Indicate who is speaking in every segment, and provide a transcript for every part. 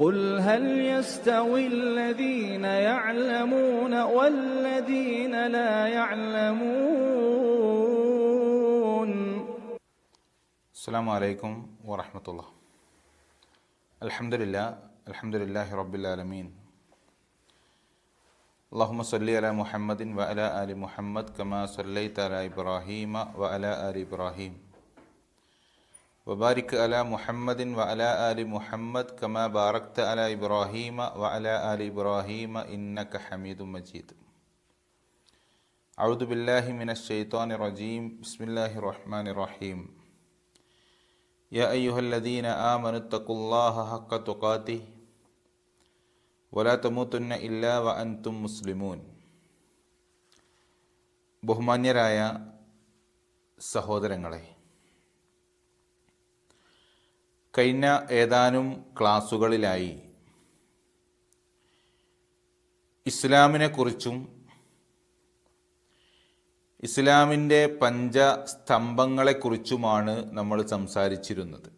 Speaker 1: قل هل يستوي الذين يعلمون والذين لا يعلمون.
Speaker 2: السلام عليكم ورحمة الله. الحمد لله رب العالمين. اللهم صل على محمد وعلى آل محمد كما صليت على إبراهيم وعلى آل إبراهيم وبارك على محمد وعلى آل محمد كما باركت على إبراهيم وعلى آل إبراهيم إنك حميد مجيد. أعوذ بالله من الشيطان الرجيم. بسم الله الرحمن الرحيم. يا أيها الذين آمنوا اتقوا الله حق تقاته ولا تموتن إلا وأنتم مسلمون. ബഹുമാന്യരായ സഹോദരങ്ങളെ, കഴിഞ്ഞ ഏതാനും ക്ലാസുകളിലായി ഇസ്ലാമിനെക്കുറിച്ചും ഇസ്ലാമിൻ്റെ പഞ്ചസ്തംഭങ്ങളെക്കുറിച്ചുമാണ് നമ്മൾ സംസാരിച്ചിരുന്നത്.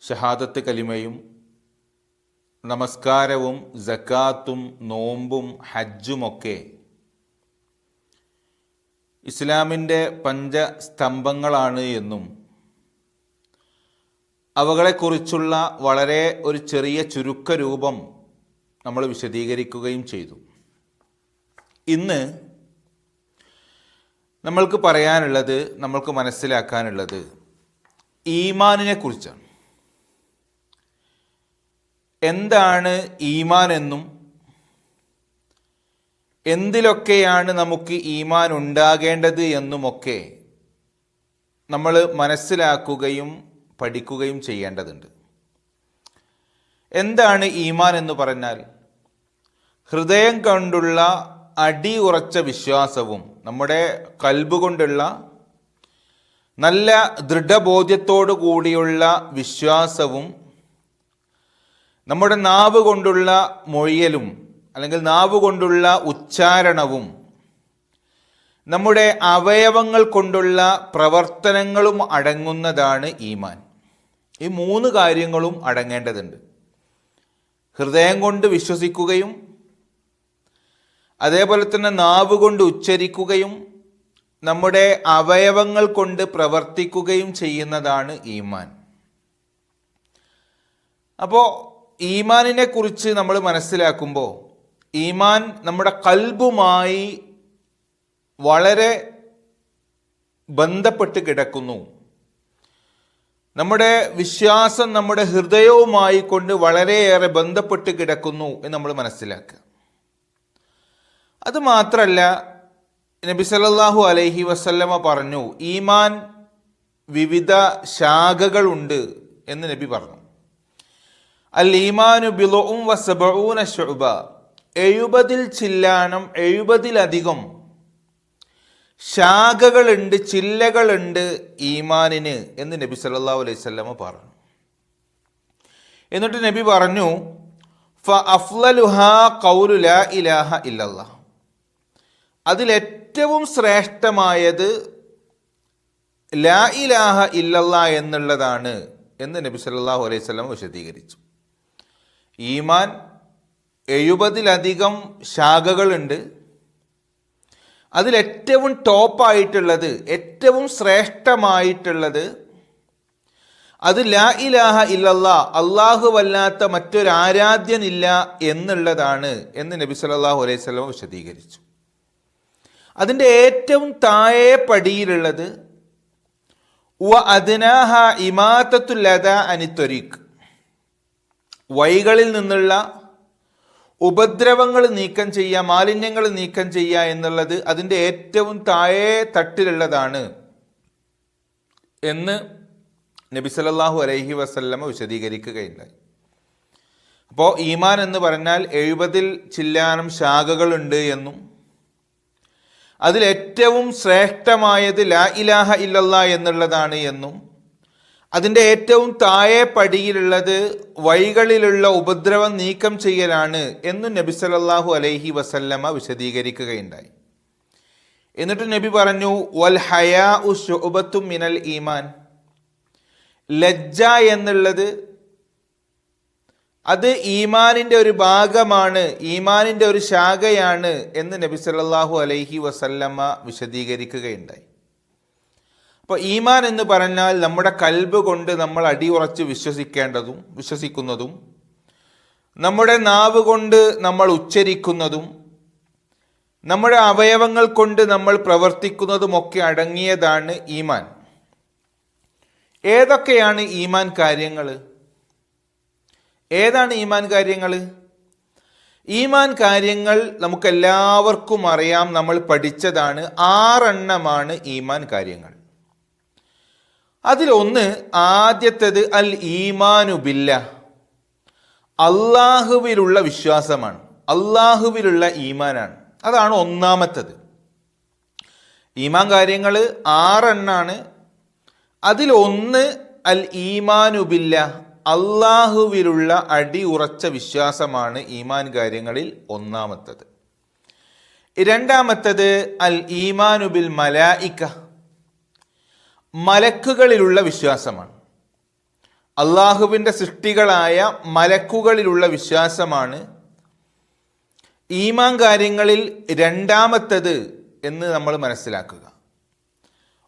Speaker 2: ഷഹാദത്ത് കലിമയും നമസ്കാരവും സക്കാത്തും നോമ്പും ഹജ്ജുമൊക്കെ ഇസ്ലാമിൻ്റെ പഞ്ചസ്തംഭങ്ങളാണ് എന്നും അവകളെക്കുറിച്ചുള്ള വളരെ ഒരു ചെറിയ ചുരുക്കരൂപം നമ്മൾ വിശദീകരിക്കുകയും ചെയ്തു. ഇന്ന് നമ്മൾക്ക് പറയാനുള്ളത്, നമ്മൾക്ക് മനസ്സിലാക്കാനുള്ളത് ഈമാനിനെ കുറിച്ചാണ്. എന്താണ് ഈമാൻ എന്നും എന്തിലൊക്കെയാണ് നമുക്ക് ഈമാൻ ഉണ്ടാകേണ്ടത് എന്നുമൊക്കെ നമ്മൾ മനസ്സിലാക്കുകയും പഠിക്കുകയും ചെയ്യേണ്ടതുണ്ട്. എന്താണ് ഈമാൻ എന്ന് പറഞ്ഞാൽ? ഹൃദയം കൊണ്ടുള്ള അടിയുറച്ച വിശ്വാസവും നമ്മുടെ കൽബ് കൊണ്ടുള്ള നല്ല ദൃഢബോധ്യത്തോടു കൂടിയുള്ള വിശ്വാസവും നമ്മുടെ നാവ് കൊണ്ടുള്ള മൊഴിയലും അല്ലെങ്കിൽ നാവ് കൊണ്ടുള്ള ഉച്ചാരണവും നമ്മുടെ അവയവങ്ങൾ കൊണ്ടുള്ള പ്രവർത്തനങ്ങളും അടങ്ങുന്നതാണ് ഈമാൻ. ഈ മൂന്ന് കാര്യങ്ങളും അടങ്ങേണ്ടതുണ്ട്. ഹൃദയം കൊണ്ട് വിശ്വസിക്കുകയും അതേപോലെ തന്നെ നാവ് കൊണ്ട് ഉച്ചരിക്കുകയും നമ്മുടെ അവയവങ്ങൾ കൊണ്ട് പ്രവർത്തിക്കുകയും ചെയ്യുന്നതാണ് ഈമാൻ. അപ്പോൾ ഈമാനിനെ കുറിച്ച് നമ്മൾ മനസ്സിലാക്കുമ്പോൾ ഈമാൻ നമ്മുടെ കൽബുമായി വളരെ ബന്ധപ്പെട്ട് കിടക്കുന്നു. നമ്മുടെ വിശ്വാസം നമ്മുടെ ഹൃദയവുമായി കൊണ്ട് വളരെയേറെ ബന്ധപ്പെട്ട് കിടക്കുന്നു എന്ന് നമ്മൾ മനസ്സിലാക്കുക. അതുമാത്രമല്ല, നബി സല്ലല്ലാഹു അലൈഹി വസല്ലമ പറഞ്ഞു, ഈമാൻ വിവിധ ശാഖകളുണ്ട് എന്ന് നബി പറഞ്ഞു. അൽ ഈമാനു ബിളുഉം വസബഊന ശുഅബ, 70 ചില്ലാനം 70-ലധികം ശാഖകളുണ്ട്, ചില്ലകളുണ്ട് ഈമാനിന് എന്ന് നബി സല്ലല്ലാഹു അലൈഹി വസല്ലമ പറഞ്ഞു. എന്നിട്ട് നബി പറഞ്ഞു, ഫഅഫ്ളലുഹാ ഖൗലു ലാ ഇലാഹ ഇല്ലല്ലാഹ്, അതിലേറ്റവും ശ്രേഷ്ഠമായത് ലാ ഇലാഹ ഇല്ലല്ലാഹ് എന്നുള്ളതാണ് എന്ന് നബി സല്ലല്ലാഹു അലൈഹി വസല്ലമ വിശദീകരിച്ചു. ഈമാൻ 70-ലധികം ശാഖകളുണ്ട്. അതിലേറ്റവും ടോപ്പായിട്ടുള്ളത്, ഏറ്റവും ശ്രേഷ്ഠമായിട്ടുള്ളത് അത് ലാ ഇലാഹ ഇല്ലല്ലാഹ്, അല്ലാഹുവല്ലാത്ത മറ്റൊരു ആരാധ്യനില്ല എന്നുള്ളതാണ് എന്ന് നബി സല്ലല്ലാഹു അലൈഹി വസല്ലം വിശദീകരിച്ചു. അതിൻ്റെ ഏറ്റവും താഴെ പടിയിലുള്ളത് വ അദ്നാഹ ഇമാതത്തുൽ അദാ അനി ത്വരീഖ്, വഴികളിൽ നിന്നുള്ള ഉപദ്രവങ്ങൾ നീക്കം ചെയ്യുക, മാലിന്യങ്ങൾ നീക്കം ചെയ്യുക എന്നുള്ളത് അതിൻ്റെ ഏറ്റവും താഴെ തട്ടിലുള്ളതാണ് എന്ന് നബി സല്ലല്ലാഹു അലൈഹി വസല്ലമ വിശദീകരിക്കുകയുണ്ടായി. അപ്പോൾ ഈമാൻ എന്ന് പറഞ്ഞാൽ 70 ചില്ലാനം ശാഖകളുണ്ട് എന്നും അതിലേറ്റവും ശ്രേഷ്ഠമായത് ലാ ഇലാഹ ഇല്ലല്ലാഹ് എന്നുള്ളതാണ് എന്നും അതിൻ്റെ ഏറ്റവും താഴെ പടിയിലുള്ളത് വഴികളിലുള്ള ഉപദ്രവം നീക്കം ചെയ്യലാണ് എന്നും നബി സല്ലല്ലാഹു അലൈഹി വസല്ലമ വിശദീകരിക്കുകയുണ്ടായി. എന്നിട്ട് നബി പറഞ്ഞു, വൽ ഹയാഉ ശുഅബത്തും മിനൽ ഈമാൻ, ലജ്ജ എന്നുള്ളത് അത് ഈമാനിൻ്റെ ഒരു ഭാഗമാണ്, ഈമാനിൻ്റെ ഒരു ശാഖയാണ് എന്ന് നബി സല്ലല്ലാഹു അലൈഹി വസല്ലമ വിശദീകരിക്കുകയുണ്ടായി. അപ്പോൾ ഈമാൻ എന്ന് പറഞ്ഞാൽ നമ്മുടെ കൽബ് കൊണ്ട് നമ്മൾ അടിയുറച്ച് വിശ്വസിക്കുന്നതും നമ്മുടെ നാവ് കൊണ്ട് നമ്മൾ ഉച്ചരിക്കുന്നതും നമ്മുടെ അവയവങ്ങൾ കൊണ്ട് നമ്മൾ പ്രവർത്തിക്കുന്നതുമൊക്കെ അടങ്ങിയതാണ് ഈമാൻ. ഏതൊക്കെയാണ് ഈമാൻ കാര്യങ്ങൾ? ഏതാണ് ഈമാൻ കാര്യങ്ങൾ? ഈമാൻ കാര്യങ്ങൾ നമുക്കെല്ലാവർക്കും അറിയാം, നമ്മൾ പഠിച്ചതാണ്. 6 എണ്ണമാണ് ഈമാൻ കാര്യങ്ങൾ. അതിലൊന്ന്, ആദ്യത്തേത് അൽ ഈമാനു ബില്ലാ, അള്ളാഹുവിലുള്ള വിശ്വാസമാണ്, അള്ളാഹുവിലുള്ള ഈമാനാണ്. അതാണ് ഒന്നാമത്തത്. ഈമാൻ കാര്യങ്ങൾ 6 എണ്ണാണ്. അതിലൊന്ന് അൽ ഈമാനു ബില്ലാ, അള്ളാഹുവിലുള്ള അടിയുറച്ച വിശ്വാസമാണ് ഈമാൻ കാര്യങ്ങളിൽ ഒന്നാമത്തത്. രണ്ടാമത്തത് അൽ ഈമാനു ബിൽ മലായിക, മലക്കുകളിലുള്ള വിശ്വാസമാണ്. അള്ളാഹുവിൻ്റെ സൃഷ്ടികളായ മലക്കുകളിലുള്ള വിശ്വാസമാണ് ഈമാൻ കാര്യങ്ങളിൽ രണ്ടാമത്തത് എന്ന് നമ്മൾ മനസ്സിലാക്കുക.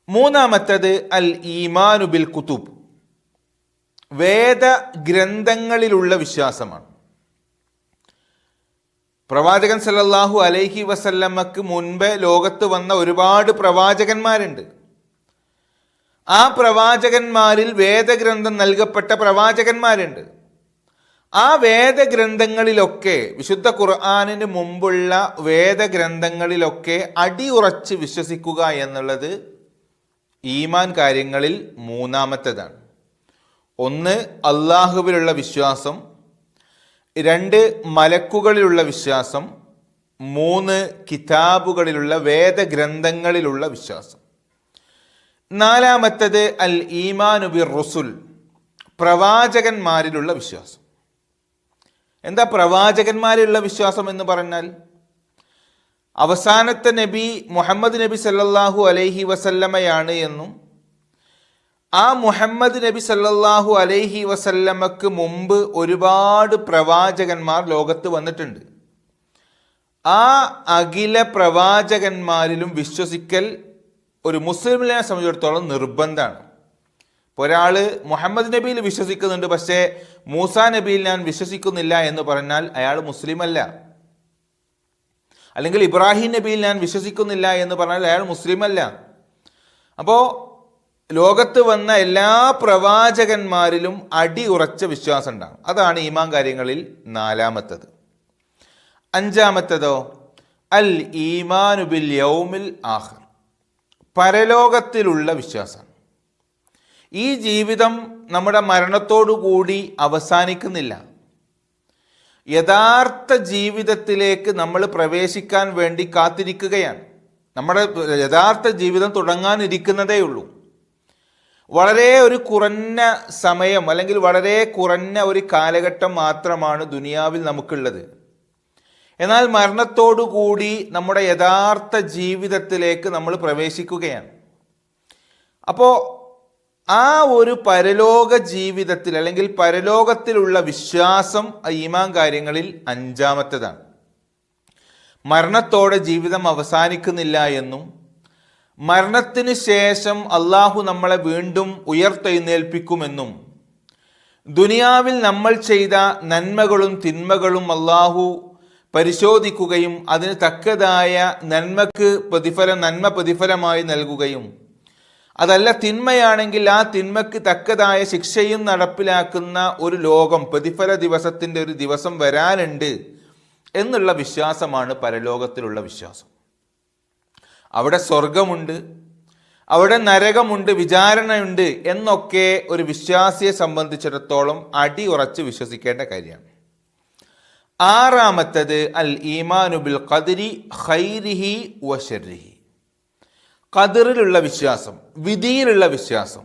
Speaker 2: മൂന്നാമത്തത് അൽ ഈമാനു ബിൽ കുതുബ്, വേദഗ്രന്ഥങ്ങളിലുള്ള വിശ്വാസമാണ്. പ്രവാചകൻ സല്ലല്ലാഹു അലൈഹി വസല്ലമക്ക് മുൻപ് ലോകത്ത് വന്ന ഒരുപാട് പ്രവാചകന്മാരുണ്ട്. ആ പ്രവാചകന്മാരിൽ വേദഗ്രന്ഥം നൽകപ്പെട്ട പ്രവാചകന്മാരുണ്ട്. ആ വേദഗ്രന്ഥങ്ങളിലൊക്കെ, വിശുദ്ധ ഖുർആനിന് മുമ്പുള്ള വേദഗ്രന്ഥങ്ങളിലൊക്കെ അടിയുറച്ച് വിശ്വസിക്കുക എന്നുള്ളത് ഈമാൻ കാര്യങ്ങളിൽ മൂന്നാമത്തേതാണ്. ഒന്ന്, അള്ളാഹുവിലുള്ള വിശ്വാസം. 2, മലക്കുകളിലുള്ള വിശ്വാസം. 3, കിതാബുകളിലുള്ള വേദഗ്രന്ഥങ്ങളിലുള്ള വിശ്വാസം. നാലാമത്തത് അൽ ഈമാനു ബിർ റുസുൽ, പ്രവാചകന്മാരിലുള്ള വിശ്വാസം. എന്താ പ്രവാചകന്മാരിലുള്ള വിശ്വാസം എന്ന് പറഞ്ഞാൽ? അവസാനത്തെ നബി മുഹമ്മദ് നബി സല്ലല്ലാഹു അലൈഹി വസല്ലമയാണ് എന്നും ആ മുഹമ്മദ് നബി സല്ലല്ലാഹു അലൈഹി വസല്ലമക്ക് മുമ്പ് ഒരുപാട് പ്രവാചകന്മാർ ലോകത്ത് വന്നിട്ടുണ്ട്. ആ അഖില പ്രവാചകന്മാരിലും വിശ്വസിക്കൽ ഒരു മുസ്ലിമിനെ സംബന്ധിച്ചിടത്തോളം നിർബന്ധമാണ്. ഇപ്പോൾ ഒരാൾ മുഹമ്മദ് നബിയിൽ വിശ്വസിക്കുന്നുണ്ട്, പക്ഷേ മൂസാ നബിയിൽ ഞാൻ വിശ്വസിക്കുന്നില്ല എന്ന് പറഞ്ഞാൽ അയാൾ മുസ്ലിം അല്ല. അല്ലെങ്കിൽ ഇബ്രാഹിം നബിയിൽ ഞാൻ വിശ്വസിക്കുന്നില്ല എന്ന് പറഞ്ഞാൽ അയാൾ മുസ്ലിം അല്ല. അപ്പോൾ ലോകത്ത് വന്ന എല്ലാ പ്രവാചകന്മാരിലും അടിയുറച്ച വിശ്വാസം ഉണ്ടാകും. അതാണ് ഈമാൻ കാര്യങ്ങളിൽ നാലാമത്തത്. അഞ്ചാമത്തതോ അൽ ഈമാനു ബിൽ യൗമിൽ ആഖിർ, പരലോകത്തിലുള്ള വിശ്വാസം. ഈ ജീവിതം നമ്മുടെ മരണത്തോടുകൂടി അവസാനിക്കുന്നില്ല. യഥാർത്ഥ ജീവിതത്തിലേക്ക് നമ്മൾ പ്രവേശിക്കാൻ വേണ്ടി കാത്തിരിക്കുകയാണ്. നമ്മുടെ യഥാർത്ഥ ജീവിതം തുടങ്ങാനിരിക്കുന്നതേ ഉള്ളൂ. വളരെ ഒരു കുറഞ്ഞ സമയം, അല്ലെങ്കിൽ വളരെ കുറഞ്ഞ ഒരു കാലഘട്ടം മാത്രമാണ് ദുനിയാവിൽ നമുക്കുള്ളത്. എന്നാൽ മരണത്തോടുകൂടി നമ്മുടെ യഥാർത്ഥ ജീവിതത്തിലേക്ക് നമ്മൾ പ്രവേശിക്കുകയാണ്. അപ്പോൾ ആ ഒരു പരലോക ജീവിതത്തിൽ, അല്ലെങ്കിൽ പരലോകത്തിലുള്ള വിശ്വാസം ഈമാൻ കാര്യങ്ങളിൽ അഞ്ചാമത്തേതാണ്. മരണത്തോടെ ജീവിതം അവസാനിക്കുന്നില്ല എന്നും മരണത്തിന് ശേഷം അള്ളാഹു നമ്മളെ വീണ്ടും ഉയർത്തെഴുന്നേൽപ്പിക്കുമെന്നും ദുനിയാവിൽ നമ്മൾ ചെയ്ത നന്മകളും തിന്മകളും അള്ളാഹു പരിശോധിക്കുകയും അതിന് തക്കതായ നന്മ പ്രതിഫലമായി നൽകുകയും, അതല്ല തിന്മയാണെങ്കിൽ ആ തിന്മക്ക് തക്കതായ ശിക്ഷയും നടപ്പിലാക്കുന്ന ഒരു ലോകം, പ്രതിഫല ദിവസത്തിൻ്റെ ഒരു ദിവസം വരാനുണ്ട് എന്നുള്ള വിശ്വാസമാണ് പരലോകത്തിലുള്ള വിശ്വാസം. അവിടെ സ്വർഗമുണ്ട്, അവിടെ നരകമുണ്ട്, വിചാരണയുണ്ട് എന്നൊക്കെ ഒരു വിശ്വാസിയെ സംബന്ധിച്ചിടത്തോളം അടിയുറച്ച് വിശ്വസിക്കേണ്ട കാര്യമാണ്. ആറാമത്തത് അൽ ഈമാനു ബിൽ ഖദരി ഖൈരിഹി വശർരിഹി, ഖദറിലുള്ള വിശ്വാസം, വിധിയിലുള്ള വിശ്വാസം.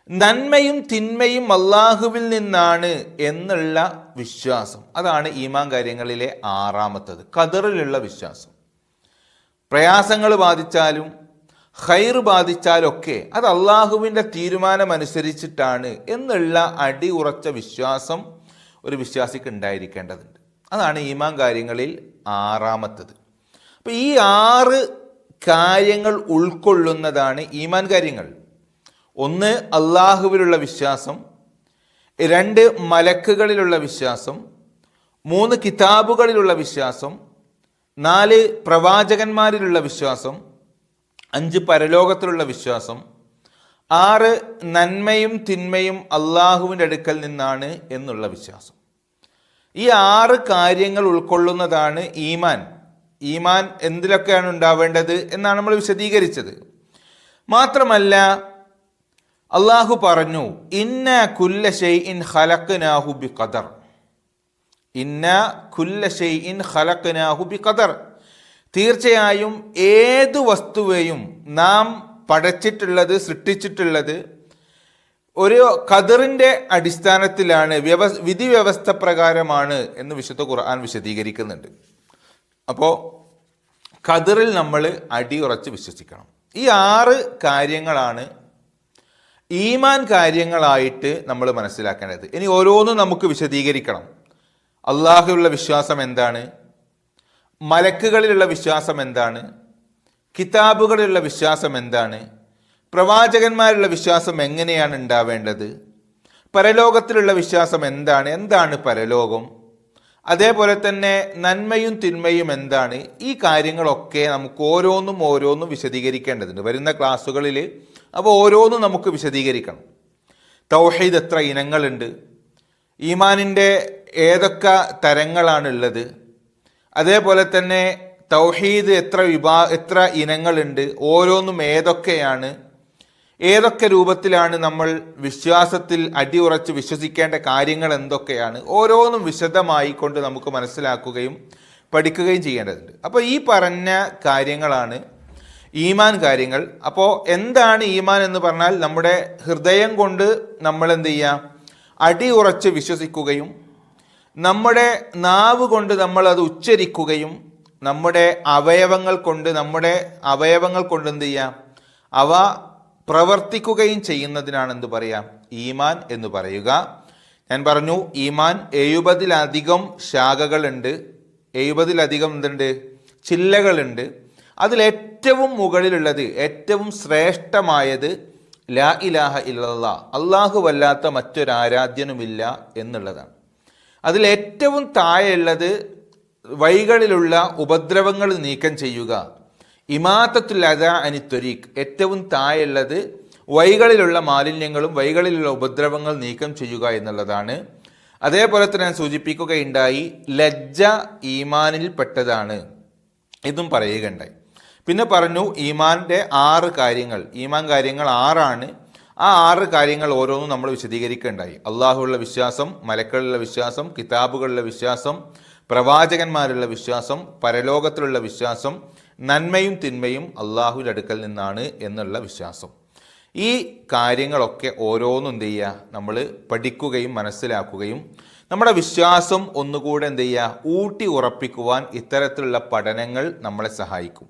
Speaker 2: നന്മയും തിന്മയും അള്ളാഹുവിൽ നിന്നാണ് എന്നുള്ള വിശ്വാസം. അതാണ് ഈമാൻ കാര്യങ്ങളിലെ ആറാമത്തത്, ഖദറിലുള്ള വിശ്വാസം. പ്രയാസങ്ങൾ ബാധിച്ചാലും ഖൈർ ബാധിച്ചാലും ഒക്കെ അത് അള്ളാഹുവിൻ്റെ തീരുമാനമനുസരിച്ചിട്ടാണ് എന്നുള്ള അടിയുറച്ച വിശ്വാസം ഒരു വിശ്വാസിക്ക് ഉണ്ടായിരിക്കേണ്ടതുണ്ട്. അതാണ് ഈമാൻ കാര്യങ്ങളിൽ ആറാമത്തത്. അപ്പോൾ ഈ 6 കാര്യങ്ങൾ ഉൾക്കൊള്ളുന്നതാണ് ഈമാൻ കാര്യങ്ങൾ. 1 അള്ളാഹുവിലുള്ള വിശ്വാസം, 2 മലക്കുകളിലുള്ള വിശ്വാസം, 3 കിതാബുകളിലുള്ള വിശ്വാസം, 4 പ്രവാചകന്മാരിലുള്ള വിശ്വാസം, 5 പരലോകത്തിലുള്ള വിശ്വാസം, 6 നന്മയും തിന്മയും അള്ളാഹുവിൻ്റെ അടുക്കൽ നിന്നാണ് എന്നുള്ള വിശ്വാസം. ഈ 6 കാര്യങ്ങൾ ഉൾക്കൊള്ളുന്നതാണ് ഈമാൻ. ഈമാൻ എന്തിലൊക്കെയാണ് ഉണ്ടാവേണ്ടത് എന്നാണ് നമ്മൾ വിശദീകരിച്ചത്. മാത്രമല്ല അള്ളാഹു പറഞ്ഞു, ഇന്ന കുല്ല ഷൈഇൻ ഖലഖ്നാഹു ബിഖദർ. ഇന്ന കുല്ല ഷൈഇൻ ഖലഖ്നാഹു ബിഖദർ. തീർച്ചയായും ഏതു വസ്തുവേയും നാം പടച്ചിട്ടുള്ളത്, സൃഷ്ടിച്ചിട്ടുള്ളത് ഒരു ഖദറിൻ്റെ അടിസ്ഥാനത്തിലാണ്, വിധി വ്യവസ്ഥ പ്രകാരമാണ് എന്ന് വിശുദ്ധ ഖുർആൻ വിശദീകരിക്കുന്നുണ്ട്. അപ്പോൾ ഖദറിൽ നമ്മൾ അടിയുറച്ച് വിശ്വസിക്കണം. ഈ 6 കാര്യങ്ങളാണ് ഈമാൻ കാര്യങ്ങളായിട്ട് നമ്മൾ മനസ്സിലാക്കേണ്ടത്. ഇനി ഓരോന്നും നമുക്ക് വിശദീകരിക്കണം. അള്ളാഹുവിലുള്ള വിശ്വാസം എന്താണ്? മലക്കുകളിലുള്ള വിശ്വാസം എന്താണ്? കിതാബുകളിലുള്ള വിശ്വാസം എന്താണ്? പ്രവാചകന്മാരുള്ള വിശ്വാസം എങ്ങനെയാണ് ഉണ്ടാവേണ്ടത്? പരലോകത്തിലുള്ള വിശ്വാസം എന്താണ്? എന്താണ് പരലോകം? അതേപോലെ തന്നെ നന്മയും തിന്മയും എന്താണ്? ഈ കാര്യങ്ങളൊക്കെ നമുക്ക് ഓരോന്നും വിശദീകരിക്കേണ്ടതുണ്ട് വരുന്ന ക്ലാസ്സുകളിൽ. അപ്പോൾ ഓരോന്നും നമുക്ക് വിശദീകരിക്കണം. തൗഹീദ് എത്ര ഇനങ്ങളുണ്ട്? ഈമാനിൻ്റെ ഏതൊക്കെ തരങ്ങളാണുള്ളത്? അതേപോലെ തന്നെ തൗഹീദ് എത്ര ഇനങ്ങളുണ്ട്? ഓരോന്നും ഏതൊക്കെയാണ്? ഏതൊക്കെ രൂപത്തിലാണ് നമ്മൾ വിശ്വാസത്തിൽ അടിയുറച്ച് വിശ്വസിക്കേണ്ട കാര്യങ്ങൾ എന്തൊക്കെയാണ്? ഓരോന്നും വിശദമായി കൊണ്ട് നമുക്ക് മനസ്സിലാക്കുകയും പഠിക്കുകയും ചെയ്യേണ്ടതുണ്ട്. അപ്പോൾ ഈ പറഞ്ഞ കാര്യങ്ങളാണ് ഈമാൻ കാര്യങ്ങൾ. അപ്പോൾ എന്താണ് ഈമാൻ എന്ന് പറഞ്ഞാൽ, നമ്മുടെ ഹൃദയം കൊണ്ട് നമ്മൾ എന്ത് ചെയ്യുക? അടിയുറച്ച് വിശ്വസിക്കുകയും നമ്മുടെ നാവ് കൊണ്ട് നമ്മൾ അത് ഉച്ചരിക്കുകയും നമ്മുടെ അവയവങ്ങൾ കൊണ്ട് എന്ത് ചെയ്യുക? അവ പ്രവർത്തിക്കുകയും ചെയ്യുന്നതിനാണ് എന്ത് പറയാം? ഈമാൻ എന്ന് പറയുക. ഞാൻ പറഞ്ഞു, ഈമാൻ 70-ലധികം ശാഖകളുണ്ട്, 70-ലധികം എന്തുണ്ട്? ചില്ലകളുണ്ട്. അതിലേറ്റവും മുകളിലുള്ളത്, ഏറ്റവും ശ്രേഷ്ഠമായത് ലാ ഇലാഹ ഇല്ലല്ലാഹ്, അല്ലാഹുവല്ലാത്ത മറ്റൊരാരാധ്യനുമില്ല എന്നുള്ളതാണ്. അതിലേറ്റവും താഴെയുള്ളത് വഴികളിലുള്ള ഉപദ്രവങ്ങൾ നീക്കം ചെയ്യുക, ഇമാത്തത്തുൽ അദാ അനി ത്വരീഖ്, ഏറ്റവും താഴെയുള്ളത് വഴികളിലുള്ള മാലിന്യങ്ങളും വഴികളിലുള്ള ഉപദ്രവങ്ങൾ നീക്കം ചെയ്യുക എന്നുള്ളതാണ്. അതേപോലെ തന്നെ ഞാൻ സൂചിപ്പിക്കുകയുണ്ടായി, ലജ്ജ ഈമാനിൽ പെട്ടതാണ് ഇതും പറയുകയുണ്ടായി. പിന്നെ പറഞ്ഞു ഈമാൻ്റെ 6 കാര്യങ്ങൾ. ഈമാൻ കാര്യങ്ങൾ 6 ആ 6 കാര്യങ്ങൾ ഓരോന്നും നമ്മൾ വിശദീകരിക്കുകയുണ്ടായി. അള്ളാഹുള്ള വിശ്വാസം, മലക്കളുള്ള വിശ്വാസം, കിതാബുകളുള്ള വിശ്വാസം, പ്രവാചകന്മാരുള്ള വിശ്വാസം, പരലോകത്തിലുള്ള വിശ്വാസം, നന്മയും തിന്മയും അള്ളാഹുവിൻ്റെ അടുക്കൽ നിന്നാണ് എന്നുള്ള വിശ്വാസം. ഈ കാര്യങ്ങളൊക്കെ ഓരോന്നും എന്ത് ചെയ്യുക? നമ്മൾ പഠിക്കുകയും മനസ്സിലാക്കുകയും നമ്മുടെ വിശ്വാസം ഒന്നുകൂടെ എന്ത് ചെയ്യുക? ഊട്ടി ഉറപ്പിക്കുവാൻ ഇത്തരത്തിലുള്ള പഠനങ്ങൾ നമ്മളെ സഹായിക്കും.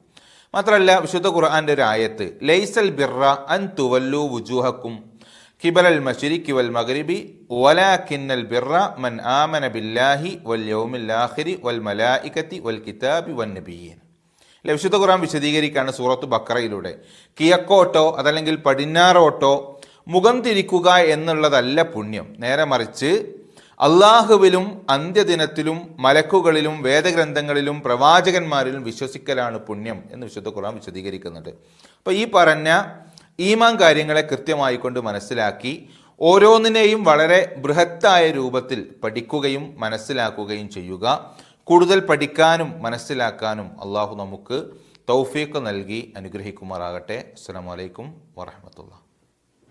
Speaker 2: മാത്രമല്ല വിശുദ്ധ ഖുർആൻ്റെ ഒരു ആയത്ത്, ലൈസൽ ബിർറ അൻ തുവല്ലു വുജൂഹക്കും കിബലൽ മശ്രിഖി വൽ മഗ്രിബി വലാകിന്നൽ ബിർറ മൻ ആമന ബില്ലാഹി വൽ യൗമിൽ ആഖിരി വൽ മലായികതി വൽ കിതാബി വൻ നബിയ്യീൻ. വിശുദ്ധ ഖുർആൻ വിശദീകരിക്കുകയാണ് സൂറത്ത് ബക്കറയിലൂടെ. കിഴക്കോട്ടോ അതല്ലെങ്കിൽ പടിഞ്ഞാറോട്ടോ മുഖം തിരിക്കുക എന്നുള്ളതല്ല പുണ്യം. നേരെ മറിച്ച് അള്ളാഹുവിലും അന്ത്യദിനത്തിലും മലക്കുകളിലും വേദഗ്രന്ഥങ്ങളിലും പ്രവാചകന്മാരിലും വിശ്വസിക്കലാണ് പുണ്യം എന്ന് വിശുദ്ധ ഖുർആൻ വിശദീകരിക്കുന്നുണ്ട്. അപ്പോൾ ഈ പറഞ്ഞ ഈമാൻ കാര്യങ്ങളെ കൃത്യമായി കൊണ്ട് മനസ്സിലാക്കി ഓരോന്നിനെയും വളരെ ബൃഹത്തായ രൂപത്തിൽ പഠിക്കുകയും മനസ്സിലാക്കുകയും ചെയ്യുക. കൂടുതൽ പഠിക്കാനും മനസ്സിലാക്കാനും അള്ളാഹു നമുക്ക് തൗഫീഖ് നൽകി അനുഗ്രഹിക്കുമാറാകട്ടെ. അസ്സലാമു അലൈക്കും വറഹ്മത്തുള്ളാഹി.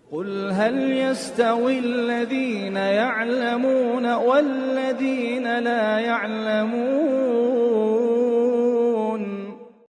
Speaker 1: قل هل يستوي الذين يعلمون والذين لا يعلمون